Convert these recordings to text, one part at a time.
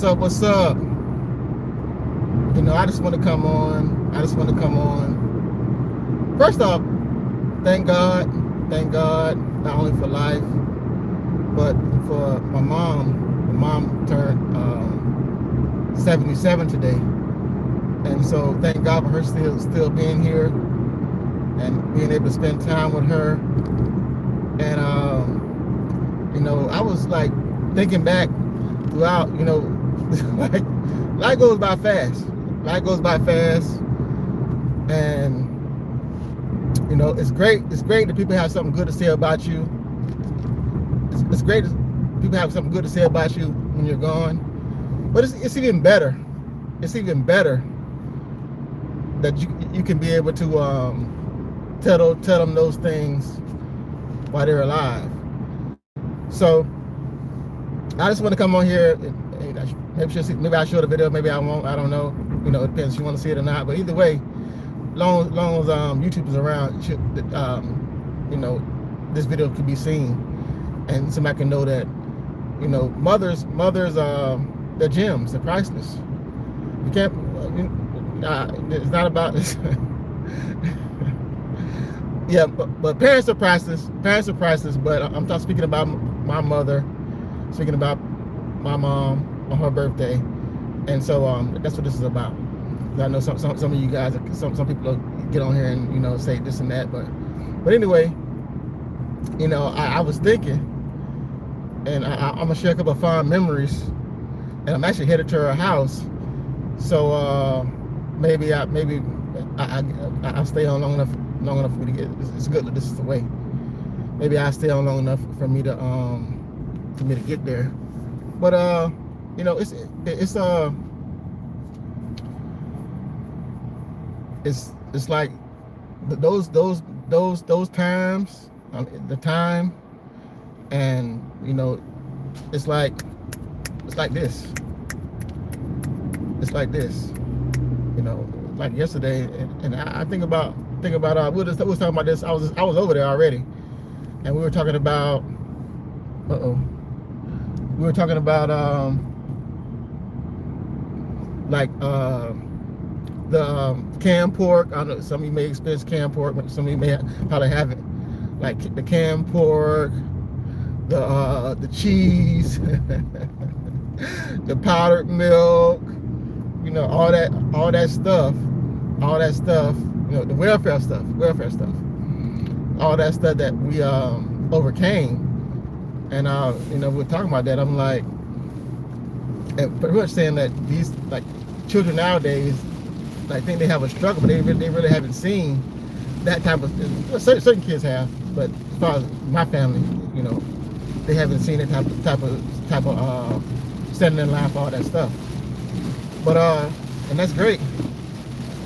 up? What's up? You know, I just want to come on. First off, thank God, not only for life, but for my mom. My mom turned 77 today, and so thank God for her still being here and being able to spend time with her. And you know, I was like thinking back throughout, you know, like life goes by fast. And you know, it's great that people have something good to say about you. It's great that people have something good to say about you when you're gone. But it's even better. It's even better that you can be able to tell them those things while they're alive. So I just want to come on here. Maybe I show the video, maybe I won't. I don't know. You know, it depends if you want to see it or not. But either way, long as YouTube is around, you know, this video can be seen, and somebody can know that, you know, mothers, they're gems, they're priceless. You can't. It's not about this. Yeah, but parents are priceless. But I'm not speaking about my mother. Speaking about my mom on her birthday, and so that's what this is about. I know some of you guys, some people get on here and, you know, say this and that, but anyway, you know, I was thinking, and I'm gonna share a couple of fond memories, and I'm actually headed to her house, so maybe I'll stay on long enough for me to get. It's good that this is the way. Maybe I'll stay on long enough for me to get there. But you know, it's like those times, the time, and you know, it's like this. You know, like yesterday, and I think about we was talking about this. I was over there already, and we were talking about. We were talking about the canned pork. I don't know, some of you may experience canned pork, but some of you may probably haven't. Like the canned pork, the cheese, the powdered milk, you know, all that stuff. You know, the welfare stuff. All that stuff that we overcame. And you know, we're talking about that. I'm like, and pretty much saying that these like children nowadays, like, think they have a struggle, but they really haven't seen that type of. Certain kids have, but as far as my family, you know, they haven't seen that type of standing in line for all that stuff. But and that's great.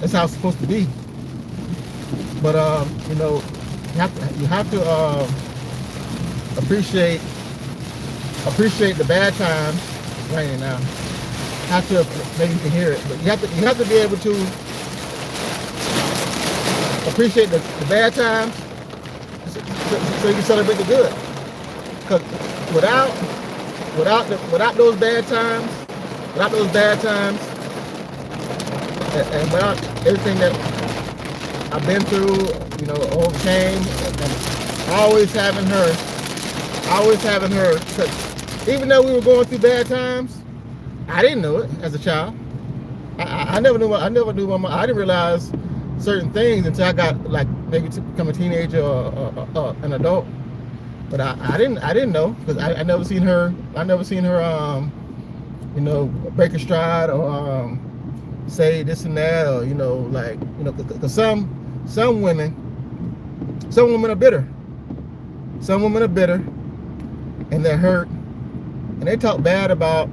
That's how it's supposed to be. But you know, you have to appreciate the bad times. Raining now. Have to, maybe you can hear it, but you have to be able to appreciate the bad times so you can celebrate the good. Because without those bad times, and without everything that I've been through, you know, overcame, and always having her, because even though we were going through bad times, I didn't know it as a child. I never knew my mom. I didn't realize certain things until I got, like, maybe to become a teenager or an adult. But I didn't know, because I never seen her. You know, break a stride or say this and that, or, you know, like, you know, because some women are bitter. Some women are bitter, and they're hurt, and they talk bad about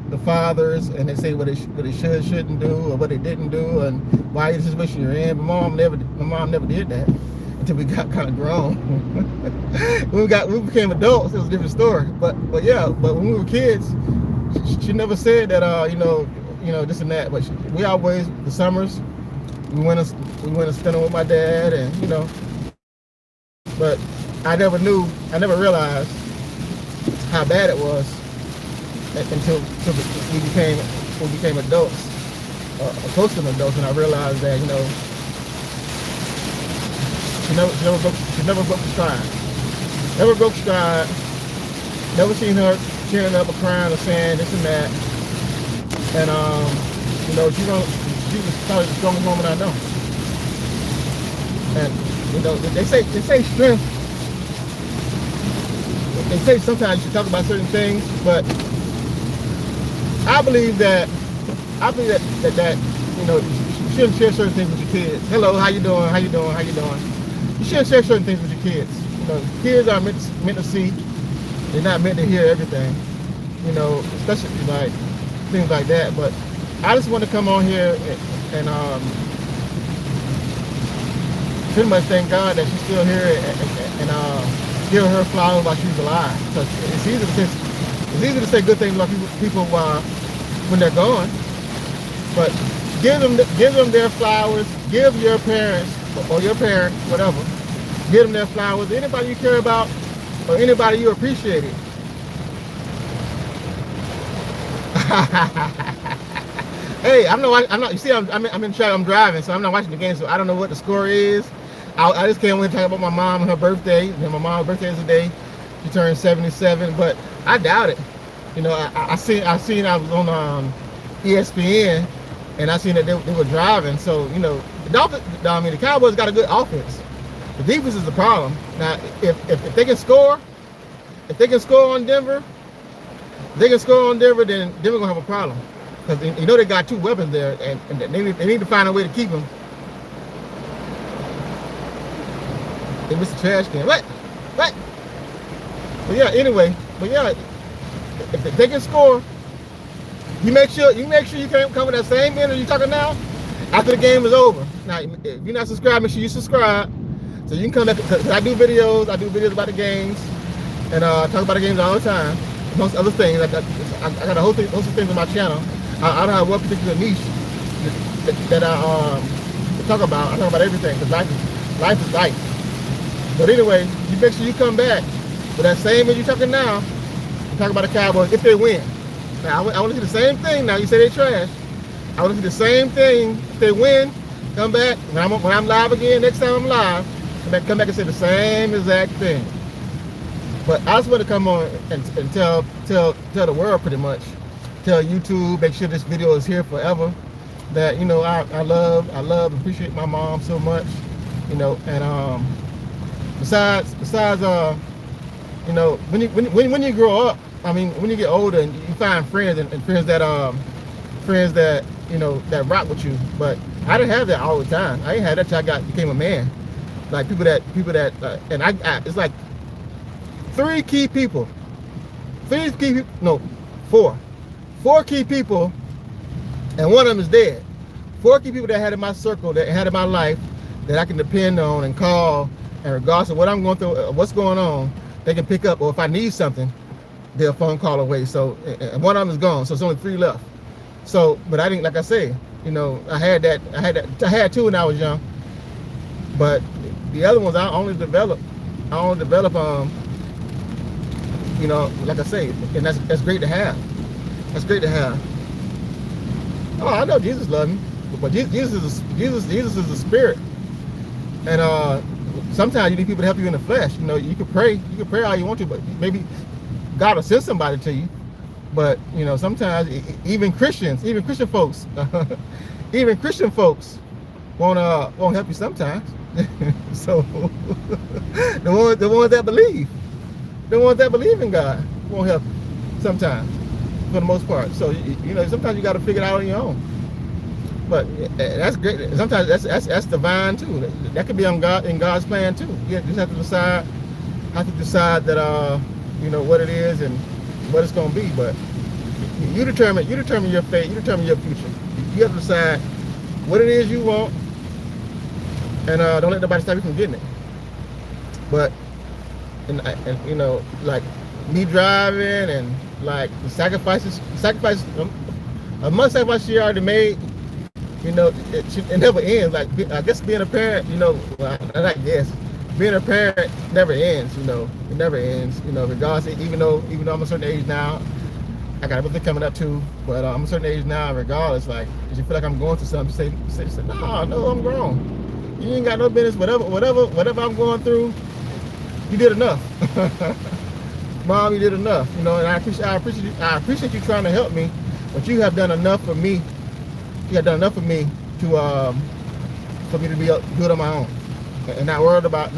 the fathers, and they say what they shouldn't do, or what they didn't do, and why you're in the situation you're in. But my mom never did that until we got kind of grown. when we became adults, it was a different story. But yeah, but when we were kids, she never said that you know this and that. But we always, the summers, we went to spend them with my dad, and, you know. But I never realized how bad it was until we became adults, close to adults, and I realized that, you know, she never broke the stride. Never broke stride. Never seen her tearing up or crying or saying this and that. And you know, she was probably the strongest woman I know. And you know, they say strength. They say sometimes you should talk about certain things, but I believe that you know, you shouldn't share certain things with your kids. Hello, how you doing? How you doing? How you doing? You shouldn't share certain things with your kids. You know, kids are meant to see. They're not meant to hear everything. You know, especially like things like that. But I just want to come on here and pretty much thank God that she's still here and give her flowers while she's alive. Because it's easy to say good things about people when they're gone. But give them their flowers. Give your parents or your parent, whatever, give them their flowers. Anybody you care about or anybody you appreciate it. Hey, I'm not. You see, I'm in track. I'm driving, so I'm not watching the game. So I don't know what the score is. I just came in to talk about my mom and her birthday. And my mom's birthday is today. She turned 77, but I doubt it. You know, I seen I was on ESPN, and I seen that they were driving. So you know, the Cowboys got a good offense. The defense is the problem. Now, if they can score, on Denver, then Denver gonna have a problem. Because you know they got two weapons there, and they need to find a way to keep them. They missed the trash can. What? But yeah, anyway. But yeah, if they can score, you make sure you can't come with that same energy you're talking now after the game is over. Now, if you're not subscribed, make sure you subscribe so you can come back. Because I do videos about the games and talk about the games all the time. Amongst other things, I got a host of things on my channel. I don't have one particular niche that I talk about. I talk about everything because life is life. But anyway, you make sure you come back with that same as you're talking now. You talk about the Cowboys if they win. Now I want to see the same thing. Now you say they trash. I want to see the same thing if they win. Come back when I'm live again. Next time I'm live, come back and say the same exact thing. But I just want to come on and tell the world pretty much. Tell YouTube, make sure this video is here forever. That you know I love and appreciate my mom so much. You know, and besides you know, when you grow up, I mean when you get older and you find friends and friends that you know that rock with you. But I didn't have that all the time. I didn't have that till I became a man. Like people that and I it's like four key people, and one of them is dead. 4 key people that I had in my circle, that I had in my life, that I can depend on and call, and regardless of what I'm going through, what's going on, they can pick up, or if I need something, they're a phone call away. So, and one of them is gone, so it's only 3 left. So, but I didn't, like I say, you know, I had 2 when I was young, but the other ones I only develop, you know, like I say, and that's great to have. That's great to have. Oh, I know Jesus loves me, but Jesus is a spirit, and sometimes you need people to help you in the flesh. You know, you can pray all you want to, but maybe God will send somebody to you. But you know, sometimes even Christian folks, won't help you sometimes. So the ones that believe in God won't help you sometimes, for the most part. So you know, sometimes you got to figure it out on your own. But that's great. Sometimes that's divine too. That could be in God's plan too. You just have to decide that you know what it is and what it's going to be. But you determine your fate. You determine your future. You have to decide what it is you want, and don't let nobody stop you from getting it. But and you know, like me driving and like the sacrifice a month sacrifice she already made. You know, it never ends. Like, I guess being a parent, you know, I guess being a parent never ends. You know, it never ends. You know, regardless, even though I'm a certain age now, I got a birthday coming up too, but I'm a certain age now. Regardless, like if you feel like I'm going through something, say no, I'm grown. You ain't got no business. Whatever I'm going through, you did enough. Mom, you did enough. You know, and I appreciate you trying to help me, but you have done enough for me. You have done enough for me to for me to be good on my own, and not worry about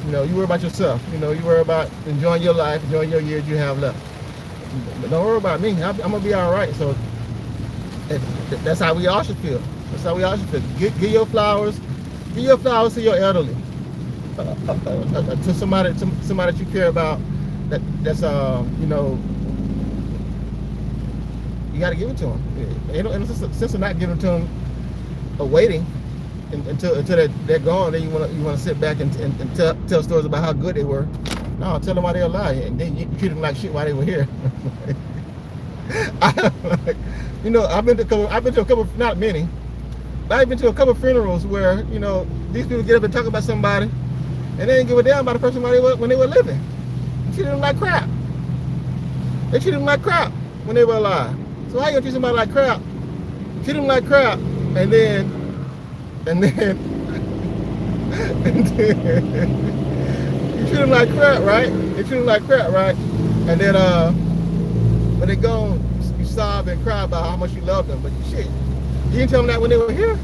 you know, you worry about yourself. You know, you worry about enjoying your life, enjoying your years you have left. But don't worry about me. I'm gonna be all right. So that's how we all should feel. That's how we all should feel. Give your flowers. Give your flowers to your elderly, to somebody that you care about. That's you know, you got to give it to them. Ain't no sense of not giving it to them, or waiting until they're gone. Then you want to sit back and tell stories about how good they were. No, tell them why they're alive, and then you treat them like shit while they were here. You know, I've been to a couple, not many, but I've been to a couple funerals where, you know, these people get up and talk about somebody, and they didn't give a damn about the person when they were living. They treated them like crap. They treated them like crap when they were alive. So how you gonna treat somebody like crap? Treat them like crap, and then you treat them like crap, right? They treat them like crap, right? And then when they go, you sob and cry about how much you love them, but shit, you didn't tell them that when they were here.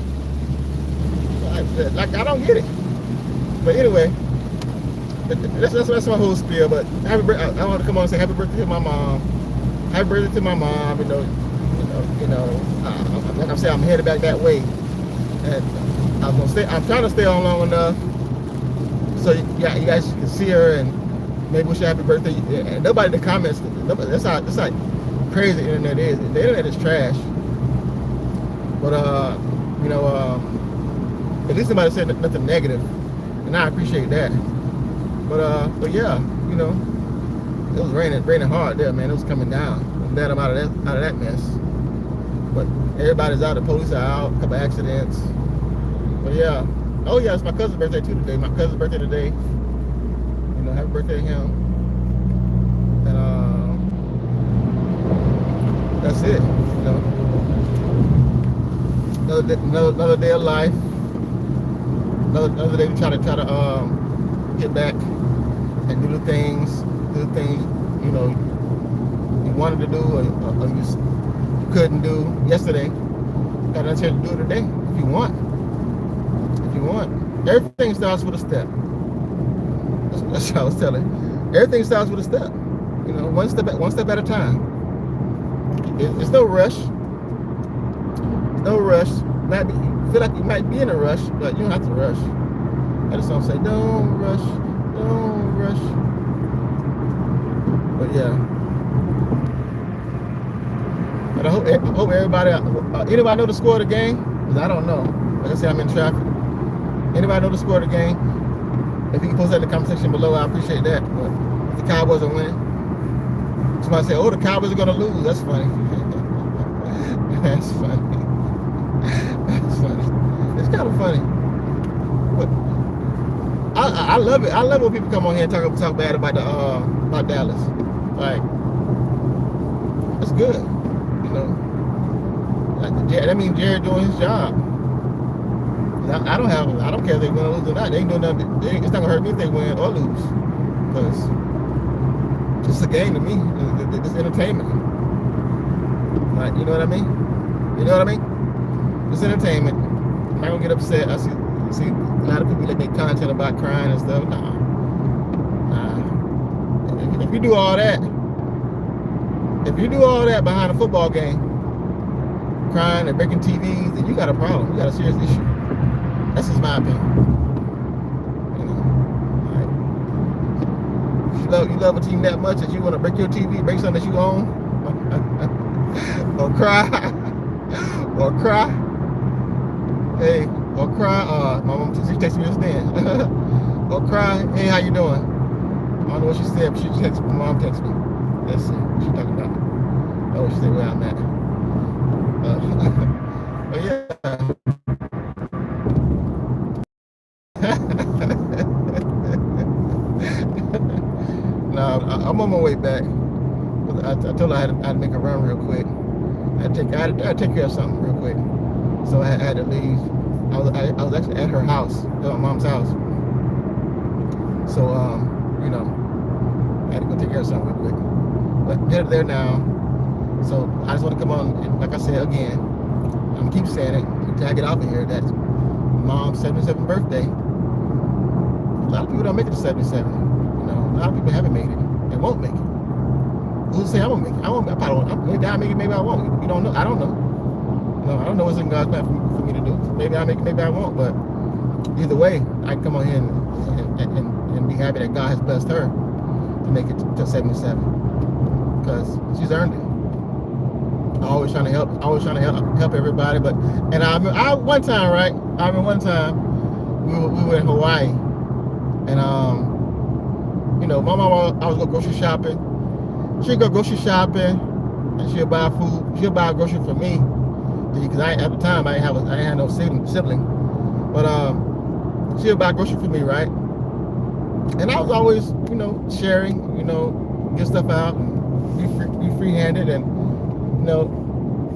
Like I don't get it. But anyway, that's my whole spiel. But I want to come on and say happy birthday to my mom. Happy birthday to my mom. Like I'm saying, I'm headed back that way, and I'm trying to stay on long enough so you guys can see her and maybe wish her happy birthday. And nobody in the comments. That's how crazy the internet is. The internet is trash. But you know, at least somebody said nothing negative, and I appreciate that. But yeah, you know, it was raining hard there, man. It was coming down. I'm glad I'm out of that mess. But everybody's out. The police are out. A couple accidents. But yeah. Oh yeah, it's my cousin's birthday too today. My cousin's birthday today. You know, happy birthday to him. And that's it. You know, another day of life. Another day to try to get back and do the things you know you wanted to do or you couldn't do yesterday. Got a chance to do it today if you want. Everything starts with a step. That's what I was telling. Everything starts with a step. You know, one step at a time. It's no rush. No rush. You feel like you might be in a rush, but you don't have to rush. I just don't say don't rush. But yeah. But I hope everybody. Anybody know the score of the game? Because I don't know. Like I said, I'm in traffic. Anybody know the score of the game? If you can post that in the comment section below, I appreciate that. But if the Cowboys are winning, somebody say, "Oh, the Cowboys are gonna lose." That's funny. That's funny. That's funny. It's kind of funny. But I love it. I love when people come on here and talk bad about Dallas. Like, it's good. You know, like that means Jared doing his job. I don't care if they win or lose or not. They ain't doing nothing. It's not gonna hurt me if they win or lose, because it's a game to me. It's entertainment. Like, you know what I mean? You know what I mean? It's entertainment. I'm not gonna get upset. I see a lot of people that make content about crying and stuff. Nah. If you do all that behind a football game, crying and breaking TVs, then you got a problem. You got a serious issue. That's just my opinion. You know, like, you love a team that much that you want to break your TV, break something that you own, or cry. Hey, or cry. My mom texted me just then. Or cry. Hey, how you doing? I don't know what she said, but she texted me. My mom texted me. Let's see what she talking about. Oh, she said where I'm at. But yeah. No, I'm on my way back. I told her I had to make a run real quick. I had to take care of something real quick. So I had to leave. I was actually at her house, at my mom's house. So, you know, I had to go take care of something real quick. But headed there now. So I just want to come on, and like I said again, I'm keep saying it until I get off of here. That's Mom's 77th birthday. A lot of people don't make it to 77. You know, a lot of people haven't made it and won't make it. Who's say I'm gonna make it? I probably won't. Maybe I make it. Maybe I won't. You don't know. I don't know. No, I don't know what's in God's plan for me to do. Maybe I make it. Maybe I won't. But either way, I can come on here and be happy that God has blessed her to make it to 77 because she's earned it. Always trying to help everybody. But I one time, right? I remember one time we were in Hawaii, and you know, my mom, I was going grocery shopping. She'd go grocery shopping, and she'll buy food. She'll buy grocery for me, because at the time I didn't have no sibling. But she'll buy grocery for me, right? And I was always, you know, sharing, you know, get stuff out and be free-handed, and you know,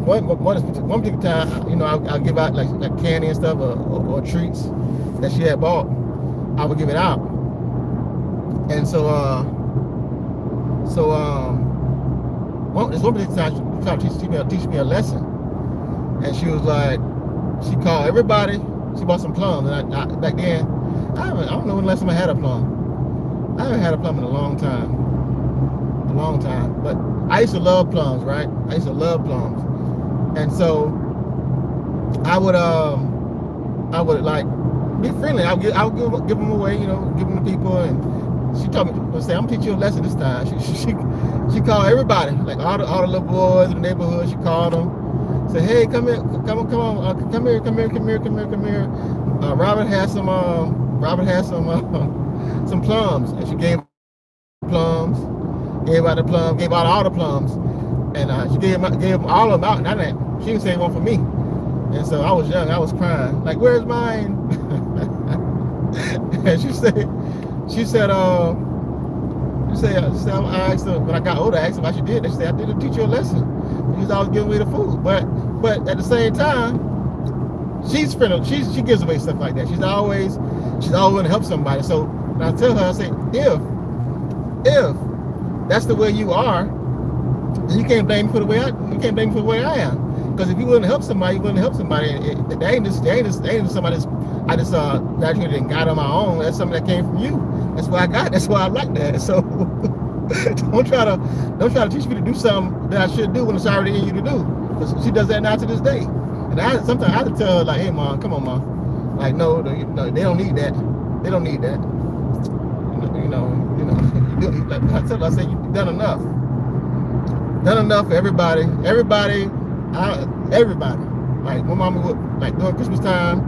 one particular time, you know, I'll give out like candy and stuff or treats that she had bought. I would give it out, and so this one particular time she tried to teach me a lesson, and she was like, she called everybody. She bought some plums, and I back then I don't know when the last time I had a plum. I haven't had a plum in a long time. But I used to love plums, right? I used to love plums, and so I would like be friendly. I would give them away, you know, give them to people. And she told me, "Say, I'm gonna teach you a lesson this time." She called everybody, like all the little boys in the neighborhood. She called them, said, "Hey, come here, come here. Robert has some plums," and she gave plums. Gave out all the plums, and she gave them all of them out. And she didn't save one for me, and so I was young. I was crying, like, "Where's mine?" And she said, I asked her when I got older. I asked her why she did. She said, "I did teach you a lesson." She was always giving away the food, but at the same time, she's friendly. She gives away stuff like that. She's always willing to help somebody. So when I tell her, I say, if that's the way you are, then you can't blame me for the way I am. Because if you're willing to help somebody, you're willing to help somebody. They ain't just somebody I just graduated and got on my own. That's something that came from you. That's why I got. That's why I like that. So don't try to teach me to do something that I should do when it's already in you to do. Because she does that now to this day. And sometimes I have to tell her, like, "Hey, Mom, come on, Mom. Like, no, they don't need that. They don't need that. You know. Like I tell her, I say, you've done enough. Done enough for everybody. Everybody. Like my mama would, like during Christmas time,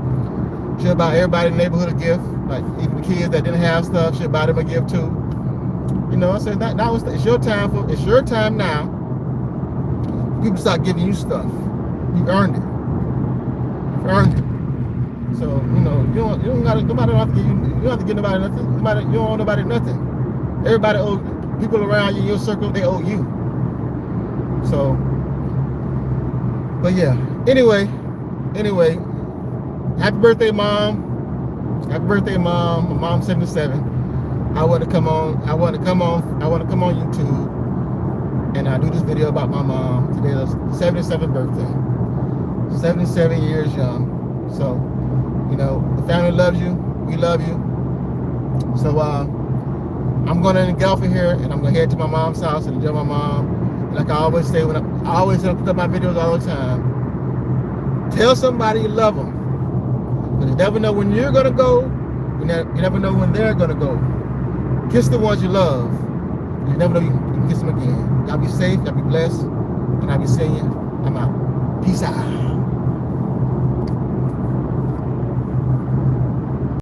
she'll buy everybody in the neighborhood a gift. Like even the kids that didn't have stuff, she'll buy them a gift too. You know, I said, now it's your time now. People start giving you stuff. You earned it. So, you know, you don't have to give nobody nothing. You don't owe nobody nothing. Everybody people around you in your circle, they owe you. So, but yeah. Anyway, happy birthday, Mom. Happy birthday, Mom. My mom's 77. I want to come on YouTube and I do this video about my mom. Today is 77th birthday. 77 years young. So, you know, the family loves you. We love you. So I'm gonna get off of here and I'm gonna head to my mom's house and enjoy my mom. And like I always say I always put up my videos all the time. Tell somebody you love them. But you never know when you're gonna go. You never know when they're gonna go. Kiss the ones you love. You never know you can kiss them again. Y'all be safe. Y'all be blessed. And I'll be seeing you. I'm out. Peace out.